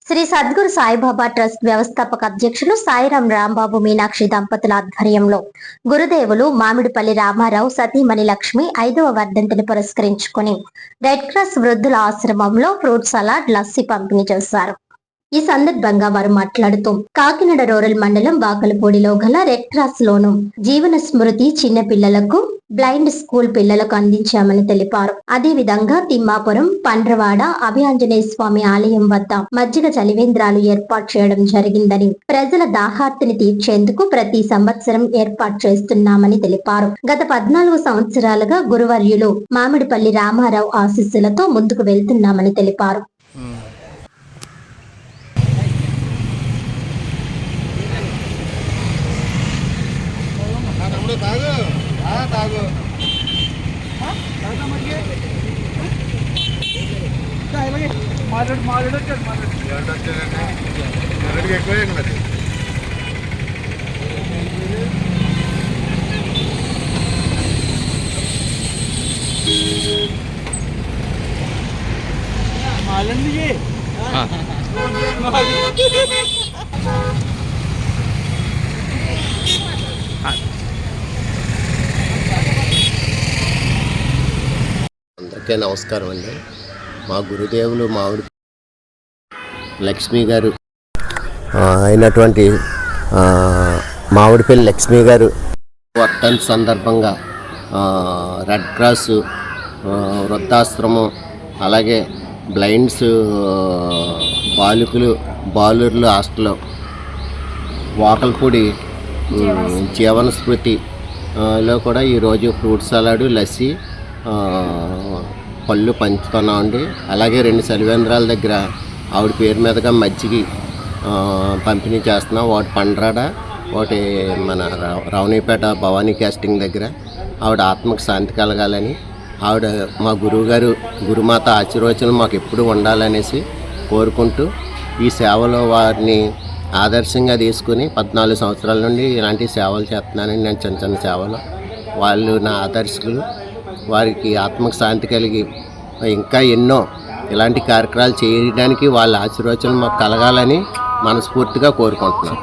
Shri Sadhguru Saibaba trust వ్యవస్థాపక అధ్యక్షులు సాయిరాం రాంబాబు మీనాక్షి దంపతుల ఆధ్వర్యంలో గురుదేవులు మామిడిపల్లి రామారావు సతీమణి లక్ష్మి 5వ వర్ధంతిని పురస్కరించుకుని రెడ్ క్రాస్ వృద్ధుల ఆశ్రమంలో ఫ్రూట్ సలాడ్ లస్సీ పంపిణీ చేశారు. ఈ సందర్భంగా వారు మాట్లాడుతూ కాకినాడ రూరల్ మండలం బాకలపూడిలో గల రెడ్ క్రాస్ లోను జీవన స్మృతి చిన్న పిల్లలకు బ్లైండ్ స్కూల్ పిల్లలకు అందించామని తెలిపారు. అదే విధంగా తిమ్మాపురం పండ్రవాడ అభయాంజనేయ స్వామి ఆలయం వద్ద మజ్జిగ చలివేంద్రాలు ఏర్పాటు చేయడం జరిగిందని, ప్రజల దాహార్తిని తీర్చేందుకు ప్రతి సంవత్సరం ఏర్పాటు చేస్తున్నామని తెలిపారు. గత 14 సంవత్సరాలుగా గురువర్యులు మామిడిపల్లి రామారావు ఆశీస్సులతో ముందుకు వెళ్తున్నామని తెలిపారు. అందరికీ నమస్కారం అండి. మా గురుదేవులు మామిడి లక్ష్మి గారు అయినటువంటి మామిడిపల్లి లక్ష్మి గారు వర్ధంతి సందర్భంగా రెడ్ క్రాస్ వృద్ధాశ్రమం, అలాగే బ్లైండ్స్ బాలుర్లు హాస్టల్, వాకల్పూడి జీవన స్మృతిలో కూడా ఈరోజు ఫ్రూట్ సలాడు లస్సీ పళ్ళు పంచుతున్నామండి. అలాగే 2 చలివేంద్రాల దగ్గర ఆవిడ పేరు మీదుగా మజ్జిగి పంపిణీ చేస్తున్నాం. ఒకటి పండ్రాడ, ఒకటి మన రావణిపేట భవానీ క్యాస్టింగ్ దగ్గర. ఆవిడ ఆత్మకు శాంతి కలగాలని, ఆవిడ మా గురువుగారు గురుమాత ఆశీర్వచనం మాకు ఎప్పుడు ఉండాలనేసి కోరుకుంటూ ఈ సేవలో వారిని ఆదర్శంగా తీసుకుని 14 సంవత్సరాల నుండి ఇలాంటి సేవలు చేస్తున్నానని నేను చిన్న సేవలు వాళ్ళు నా ఆదర్శకులు. వారికి ఆత్మకు శాంతి కలిగి ఇంకా ఎన్నో ఇలాంటి కార్యక్రమాలు చేయడానికి వాళ్ళ ఆశీర్వచనం మాకు కలగాలని మనస్ఫూర్తిగా కోరుకుంటున్నాం.